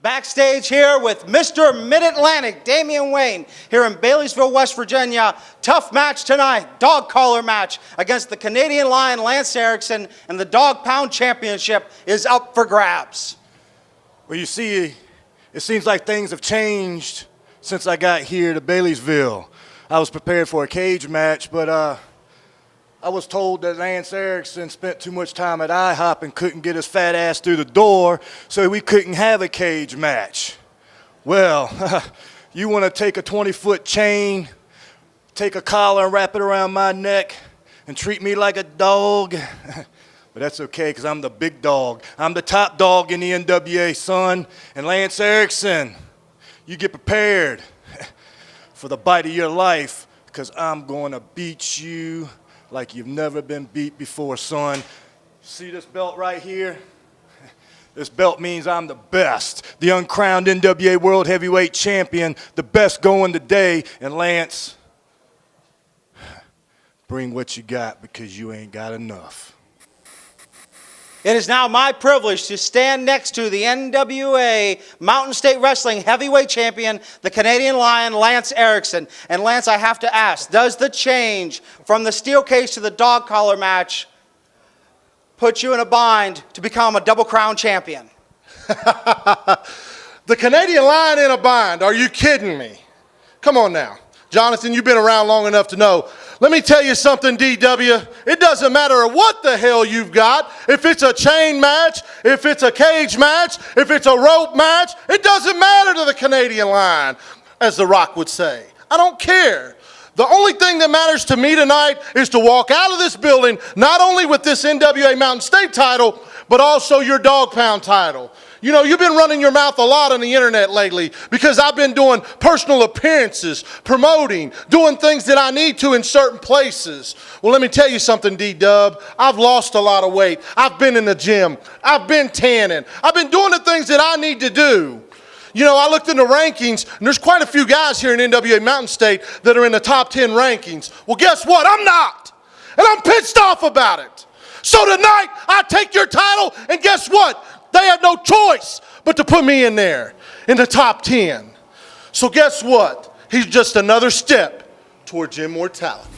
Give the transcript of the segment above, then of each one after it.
Backstage here with Mr. Mid-Atlantic, Damien Wayne, here in Baileysville, West Virginia. Tough match tonight, dog collar match against the Canadian Lion, Lance Erikson, and the Dog Pound Championship is up for grabs. Well, you see, it seems like things have changed since I got here to Baileysville. I was prepared for a cage match, but I was told that Lance Erikson spent too much time at IHOP and couldn't get his fat ass through the door, so we couldn't have a cage match. Well, you want to take a 20-foot chain, take a collar and wrap it around my neck, and treat me like a dog? But that's okay, because I'm the big dog. I'm the top dog in the NWA, son. And Lance Erikson, you get prepared for the bite of your life, because I'm going to beat you like you've never been beat before, son. See this belt right here? This belt means I'm the best, the uncrowned NWA World Heavyweight Champion, the best going today. And Lance, bring what you got, because you ain't got enough. It is now my privilege to stand next to the NWA Mountain State Wrestling Heavyweight Champion, the Canadian Lion, Lance Erikson. And Lance, I have to ask, does the change from the steel cage to the dog collar match put you in a bind to become a double crown champion? The Canadian Lion in a bind? Are you kidding me? Come on now. Jonathan, you've been around long enough to know. Let me tell you something, DW. It doesn't matter what the hell you've got. If it's a chain match, if it's a cage match, if it's a rope match, it doesn't matter to the Canadian Lion, as The Rock would say. I don't care. The only thing that matters to me tonight is to walk out of this building, not only with this NWA Mountain State title, but also your Dog Pound title. You know, you've been running your mouth a lot on the internet lately because I've been doing personal appearances, promoting, doing things that I need to in certain places. Well, let me tell you something, D-Dub. I've lost a lot of weight. I've been in the gym. I've been tanning. I've been doing the things that I need to do. You know, I looked in the rankings, and there's quite a few guys here in NWA Mountain State that are in the top 10 rankings. Well, guess what? I'm not. And I'm pissed off about it. So tonight, I take your title, and guess what? They have no choice but to put me in there, in the top 10. So guess what? He's just another step towards immortality.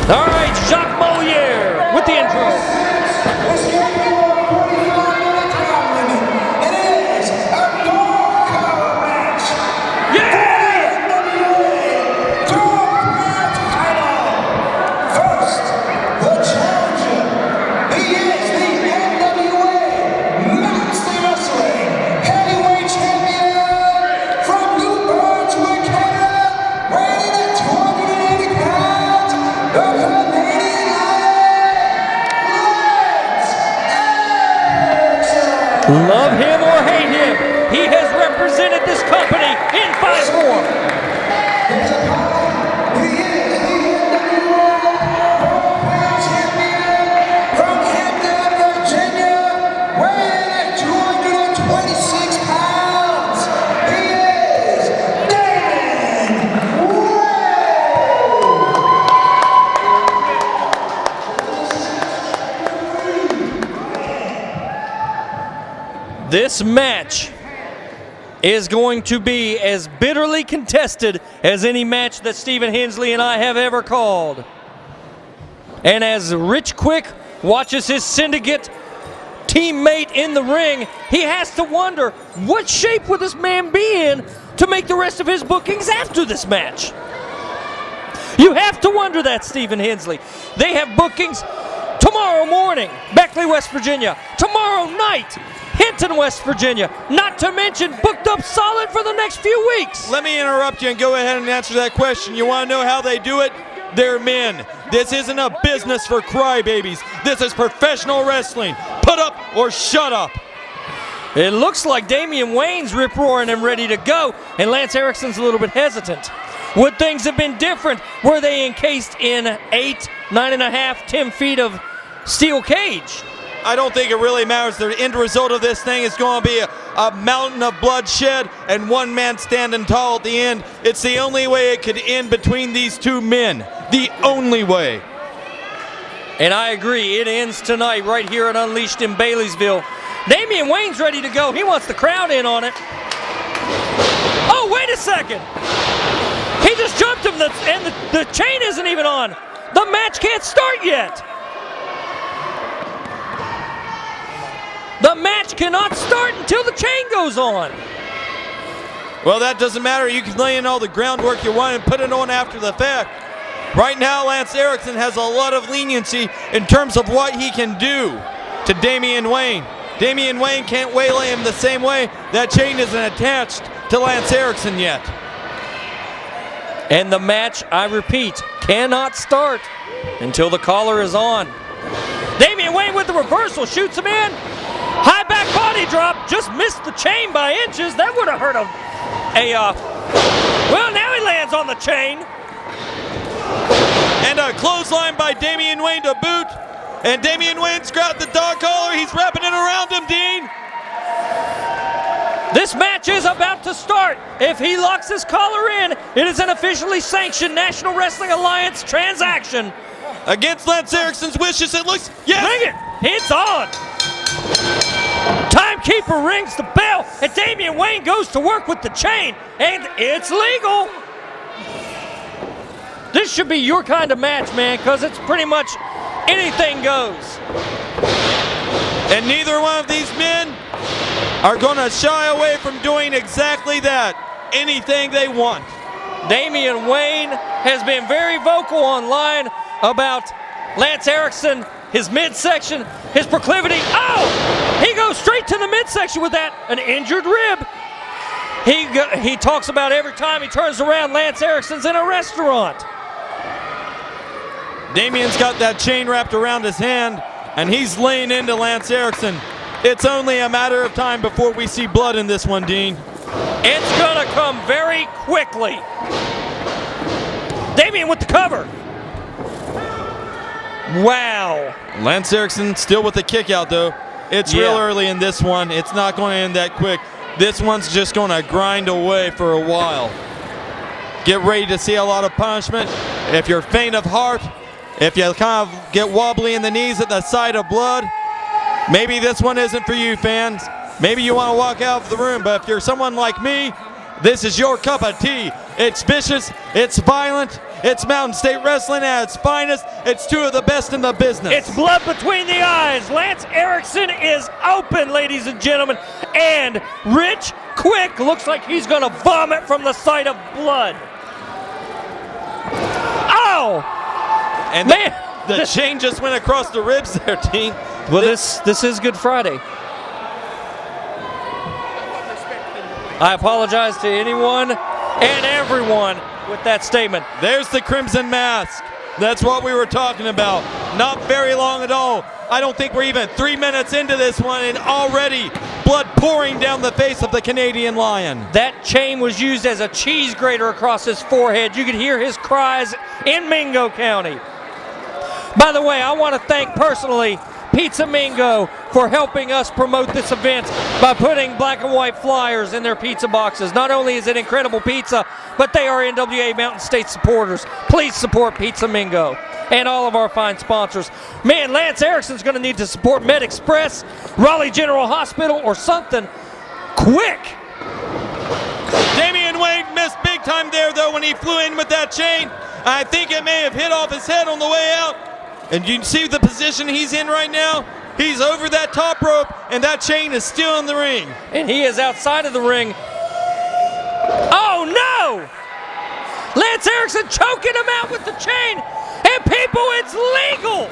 All right, Jacques Moliere with the intro. The Canadian Lion Love him or hate him, he has represented this company in 5 form. This match is going to be as bitterly contested as any match that Stephen Hensley and I have ever called. And as Rich Quick watches his syndicate teammate in the ring, he has to wonder, what shape would this man be in to make the rest of his bookings after this match? You have to wonder that, Stephen Hensley. They have bookings tomorrow morning, Beckley, West Virginia. Tomorrow night, Hinton, West Virginia. Not to mention booked up solid for the next few weeks. Let me interrupt you and go ahead and answer that question. You want to know how they do it? They're men. This isn't a business for crybabies. This is professional wrestling. Put up or shut up. It looks like Damien Wayne's rip-roaring and ready to go, and Lance Erikson's a little bit hesitant. Would things have been different were they encased in 8, 9.5, 10 feet of steel cage? I don't think it really matters. The end result of this thing is going to be a mountain of bloodshed and one man standing tall at the end. It's the only way it could end between these two men. The only way. And I agree, it ends tonight right here at Unleashed in Baileysville. Damien Wayne's ready to go. He wants the crowd in on it. Oh, wait a second. He just jumped him, and the chain isn't even on. The match can't start yet. The match cannot start until the chain goes on. Well, that doesn't matter. You can lay in all the groundwork you want and put it on after the fact. Right now, Lance Erikson has a lot of leniency in terms of what he can do to Damien Wayne. Damien Wayne can't waylay him the same way. That chain isn't attached to Lance Erikson yet. And the match, I repeat, cannot start until the collar is on. Damien Wayne with the reversal, shoots him in. High back body drop, just missed the chain by inches. That would have hurt well, now he lands on the chain. And a clothesline by Damien Wayne to boot. And Damien Wayne's grabbed the dog collar. He's wrapping it around him, Dean. This match is about to start. If he locks his collar in, it is an officially sanctioned National Wrestling Alliance transaction. Against Lance Erikson's wishes, it looks, yes! Ring it, it's on. Timekeeper rings the bell, and Damien Wayne goes to work with the chain, and it's legal. This should be your kind of match, man, because it's pretty much anything goes. And neither one of these men are going to shy away from doing exactly that. Anything they want. Damien Wayne has been very vocal online about Lance Erikson, his midsection, his proclivity. Oh! He goes straight to the midsection with that, an injured rib. He talks about every time he turns around, Lance Erikson's in a restaurant. Damien's got that chain wrapped around his hand, and he's laying into Lance Erikson. It's only a matter of time before we see blood in this one, Dean. It's gonna come very quickly. Damien with the cover. Wow. Lance Erikson still with the kick out, though. It's real early in this one. It's not going to end that quick. This one's just going to grind away for a while. Get ready to see a lot of punishment. If you're faint of heart, if you kind of get wobbly in the knees at the sight of blood, maybe this one isn't for you, fans. Maybe you want to walk out of the room, but if you're someone like me, this is your cup of tea. It's vicious, it's violent, it's Mountain State Wrestling at its finest. It's two of the best in the business. It's blood between the eyes. Lance Erikson is open, ladies and gentlemen. And Rich Quick looks like he's going to vomit from the sight of blood. Oh! And man, the chain just went across the ribs there, Dean. Well, this is Good Friday. I apologize to anyone and everyone with that statement. There's the Crimson Mask. That's what we were talking about. Not very long at all. I don't think we're even 3 minutes into this one, and already blood pouring down the face of the Canadian Lion. That chain was used as a cheese grater across his forehead. You could hear his cries in Mingo County. By the way, I want to thank personally Pizza Mingo for helping us promote this event by putting black and white flyers in their pizza boxes. Not only is it incredible pizza, but they are NWA Mountain State supporters. Please support Pizza Mingo and all of our fine sponsors. Man, Lance Erikson's going to need to support Med Express, Raleigh General Hospital, or something quick. Damien Wayne missed big time there, though, when he flew in with that chain. I think it may have hit off his head on the way out. And you see the position he's in right now? He's over that top rope, and that chain is still in the ring. And he is outside of the ring. Oh, no! Lance Erikson choking him out with the chain. And people, it's legal!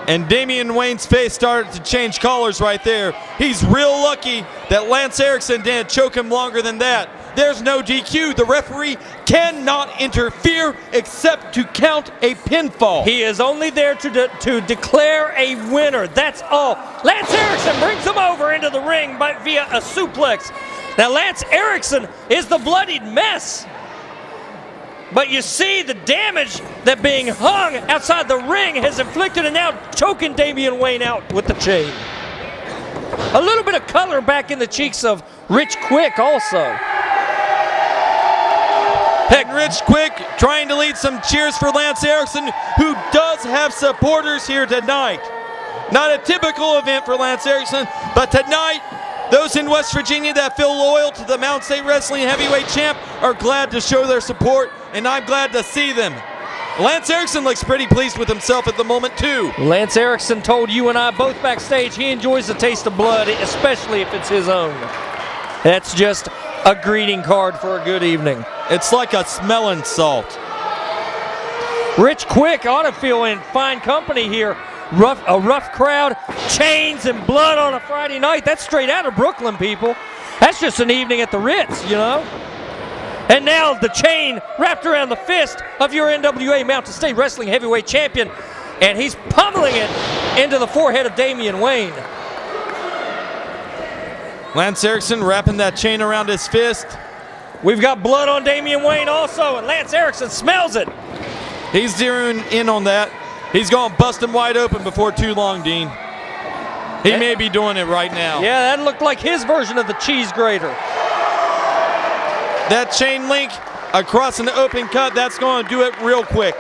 And Damien Wayne's face started to change colors right there. He's real lucky that Lance Erikson didn't choke him longer than that. There's no DQ. The referee cannot interfere except to count a pinfall. He is only there to declare a winner. That's all. Lance Erikson brings him over into the ring via a suplex. Now Lance Erikson is the bloodied mess. But you see the damage that being hung outside the ring has inflicted, and now choking Damien Wayne out with the chain. A little bit of color back in the cheeks of Rich Quick also. Heck, Rich Quick trying to lead some cheers for Lance Erikson, who does have supporters here tonight. Not a typical event for Lance Erikson, but tonight, those in West Virginia that feel loyal to the Mountain State Wrestling Heavyweight Champ are glad to show their support, and I'm glad to see them. Lance Erikson looks pretty pleased with himself at the moment, too. Lance Erikson told you and I both backstage he enjoys the taste of blood, especially if it's his own. That's just a greeting card for a good evening. It's like a smelling salt. Rich Quick ought to feel in fine company here. A rough crowd, chains and blood on a Friday night. That's straight out of Brooklyn, people. That's just an evening at the Ritz, you know. And now the chain wrapped around the fist of your NWA Mountain State Wrestling Heavyweight Champion, and he's pummeling it into the forehead of Damien Wayne. Lance Erikson wrapping that chain around his fist. We've got blood on Damien Wayne also, and Lance Erikson smells it. He's zeroing in on that. He's going to bust him wide open before too long, Dean. He may be doing it right now. Yeah, that looked like his version of the cheese grater. That chain link across an open cut, that's going to do it real quick.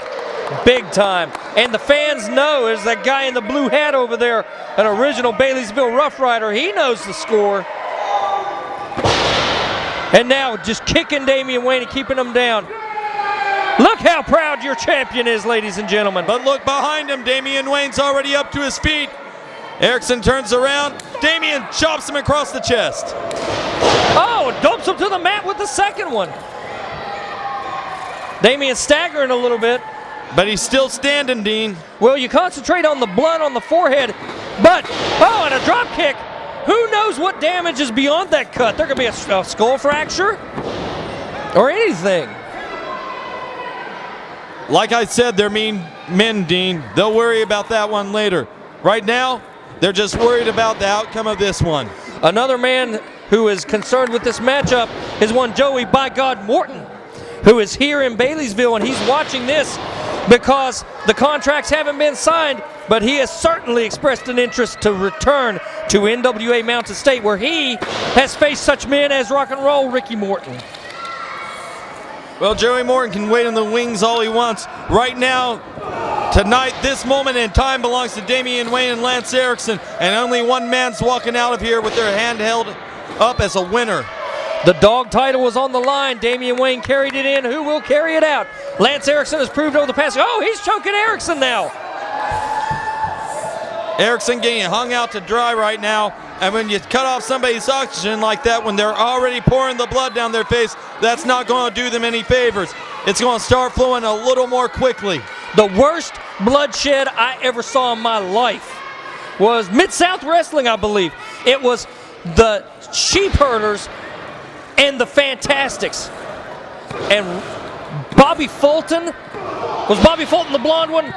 Big time. And the fans know, there's that guy in the blue hat over there, an original Baileysville Rough Rider. He knows the score. And now just kicking Damien Wayne and keeping him down. Look how proud your champion is, ladies and gentlemen. But look behind him, Damien Wayne's already up to his feet. Erikson turns around, Damien chops him across the chest. Oh, dumps him to the mat with the second one. Damien staggering a little bit. But he's still standing, Dean. Well, you concentrate on the blood on the forehead, but, oh, and a drop kick. Who knows what damage is beyond that cut? There could be a skull fracture or anything. Like I said, they're mean men, Dean. They'll worry about that one later. Right now, they're just worried about the outcome of this one. Another man who is concerned with this matchup is one Joey By God Morton, who is here in Baileysville, and he's watching this because the contracts haven't been signed, but he has certainly expressed an interest to return to NWA Mountain State, where he has faced such men as Rock and Roll Ricky Morton. Well, Joey Morton can wait in the wings all he wants. Right now, tonight, this moment in time belongs to Damien Wayne and Lance Erikson, and only one man's walking out of here with their hand held up as a winner. The dog title was on the line. Damien Wayne carried it in. Who will carry it out? Lance Erikson has proved over the past. Oh, he's choking Erikson now. Erikson getting hung out to dry right now. And when you cut off somebody's oxygen like that, when they're already pouring the blood down their face, that's not going to do them any favors. It's going to start flowing a little more quickly. The worst bloodshed I ever saw in my life was Mid-South Wrestling, I believe. It was the Sheep Herders and the Fantastics. And Bobby Fulton, was Bobby Fulton the blonde one?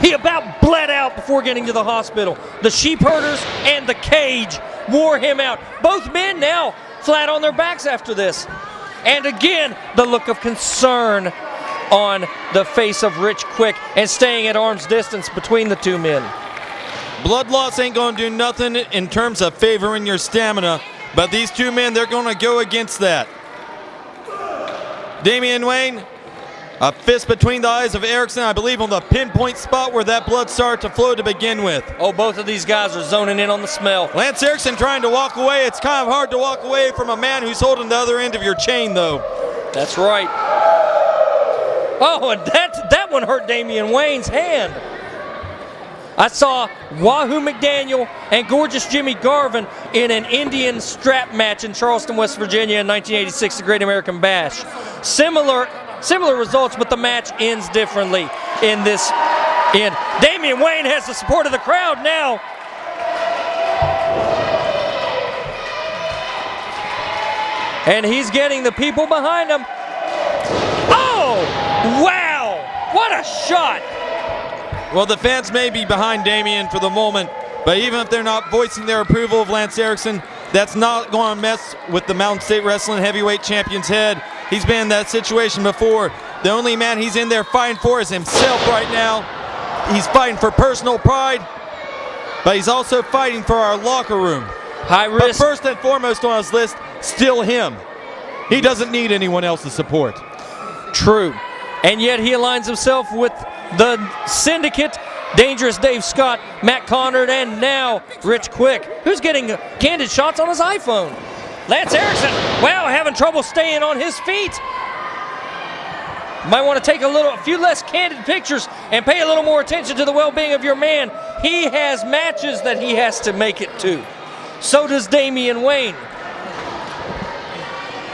He about bled out before getting to the hospital. The sheep herders and the cage wore him out. Both men now flat on their backs after this. And again, the look of concern on the face of Rich Quick and staying at arm's distance between the two men. Blood loss ain't going to do nothing in terms of favoring your stamina, but these two men, they're going to go against that. Damien Wayne, a fist between the eyes of Erikson, I believe on the pinpoint spot where that blood started to flow to begin with. Oh, both of these guys are zoning in on the smell. Lance Erikson trying to walk away. It's kind of hard to walk away from a man who's holding the other end of your chain, though. That's right. Oh, and that one hurt Damien Wayne's hand. I saw Wahoo McDaniel and Gorgeous Jimmy Garvin in an Indian strap match in Charleston, West Virginia in 1986, the Great American Bash. Similar results, but the match ends differently in this end. Damien Wayne has the support of the crowd now. And he's getting the people behind him. Oh, wow, what a shot. Well, the fans may be behind Damien for the moment, but even if they're not voicing their approval of Lance Erikson, that's not going to mess with the Mountain State Wrestling Heavyweight Champion's head. He's been in that situation before. The only man he's in there fighting for is himself right now. He's fighting for personal pride, but he's also fighting for our locker room. High risk. But first and foremost on his list, still him. He doesn't need anyone else's support. True. And yet he aligns himself with the Syndicate, Dangerous Dave Scott, Matt Conrad, and now Rich Quick, who's getting candid shots on his iPhone. Lance Erikson, wow, having trouble staying on his feet. Might want to take a few less candid pictures and pay a little more attention to the well-being of your man. He has matches that he has to make it to. So does Damien Wayne.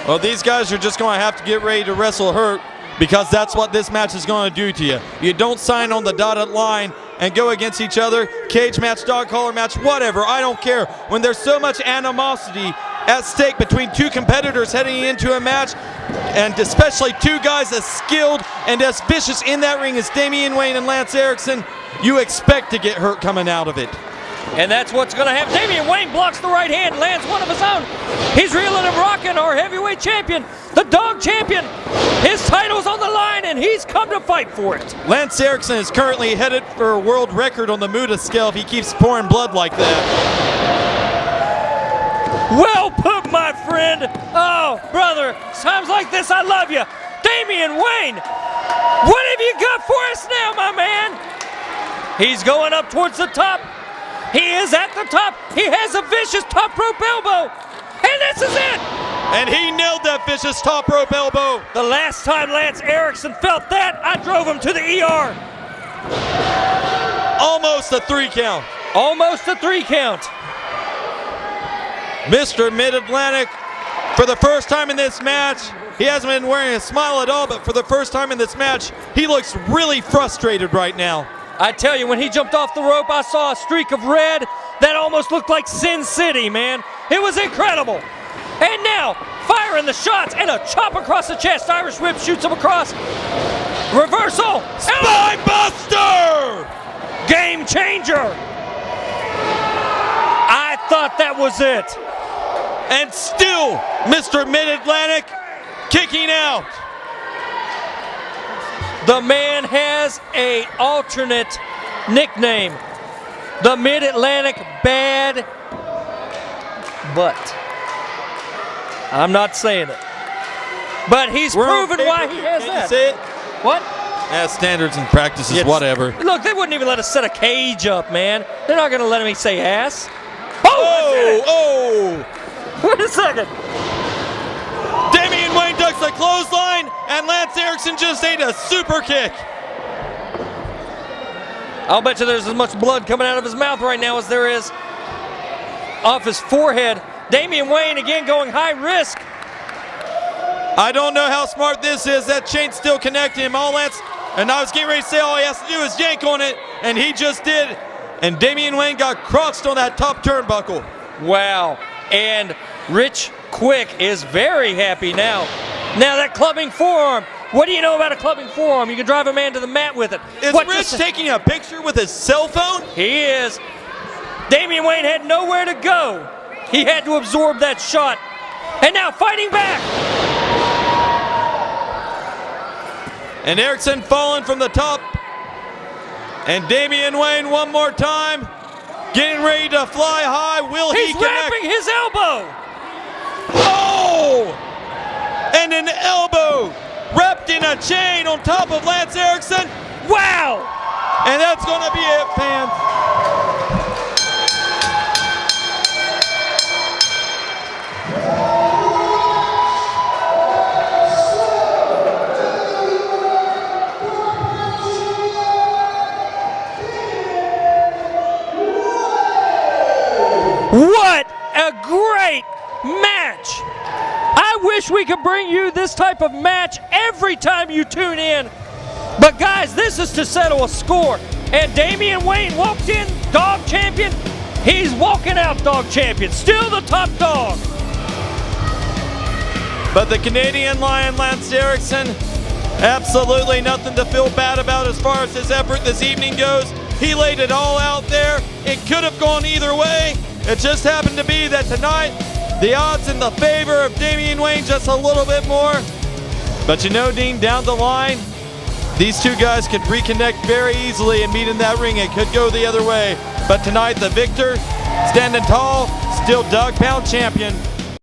Well, these guys are just going to have to get ready to wrestle hurt, because that's what this match is going to do to you. You don't sign on the dotted line and go against each other, cage match, dog collar match, whatever, I don't care. When there's so much animosity at stake between two competitors heading into a match, and especially two guys as skilled and as vicious in that ring as Damien Wayne and Lance Erikson, you expect to get hurt coming out of it. And that's what's going to happen. Damien Wayne blocks the right hand, lands one of his own. He's reeling and rocking, our heavyweight champion, the dog champion. His title's on the line, and he's come to fight for it. Lance Erikson is currently headed for a world record on the Muda scale if he keeps pouring blood like that. Well put, my friend. Oh, brother, times like this, I love you. Damien Wayne, what have you got for us now, my man? He's going up towards the top. He is at the top. He has a vicious top rope elbow. And this is it. And he nailed that vicious top rope elbow. The last time Lance Erikson felt that, I drove him to the ER. Almost a 3 count. Almost a 3 count. Mr. Mid-Atlantic, for the first time in this match, he hasn't been wearing a smile at all, but for the first time in this match, he looks really frustrated right now. I tell you, when he jumped off the rope, I saw a streak of red that almost looked like Sin City, man. It was incredible. And now, firing the shots and a chop across the chest. Irish whip shoots him across. Reversal. Spine buster! Game changer. I thought that was it. And still, Mr. Mid-Atlantic kicking out. The man has an alternate nickname. The Mid-Atlantic Bad Butt. I'm not saying it. But he's proven why he has Can that. you say it? What? Standards and practices, whatever. Look, they wouldn't even let us set a cage up, man. They're not going to let me say ass. Oh! Wait a second. Damien Wayne ducks the clothesline, and Lance Erikson just ate a super kick. I'll bet you there's as much blood coming out of his mouth right now as there is off his forehead. Damien Wayne again going high risk. I don't know how smart this is. That chain's still connecting him. And I was getting ready to say all he has to do is yank on it, and he just did. And Damien Wayne got crotched on that top turnbuckle. Wow. And Rich Quick is very happy now. Now that clubbing forearm What do you know about a clubbing forearm? You can drive a man to the mat with it. Is What Rich taking a picture with his cell phone? He is. Damien Wayne had nowhere to go. He had to absorb that shot. And now fighting back. And Erikson falling from the top. And Damien Wayne one more time. Getting ready to fly high. Will he He's connect? wrapping his elbow. Oh! And an elbow wrapped in a chain on top of Lance Erikson. Wow! And that's going to be it, fans. What a great match! I wish we could bring you this type of match every time you tune in. But guys, this is to settle a score. And Damien Wayne walked in dog champion. He's walking out dog champion. Still the top dog. But the Canadian Lion, Lance Erikson, absolutely nothing to feel bad about as far as his effort this evening goes. He laid it all out there. It could have gone either way. It just happened to be that tonight, the odds in the favor of Damien Wayne just a little bit more. But you know, Dean, down the line, these two guys could reconnect very easily and meet in that ring. It could go the other way. But tonight, the victor, standing tall, still dog pound champion,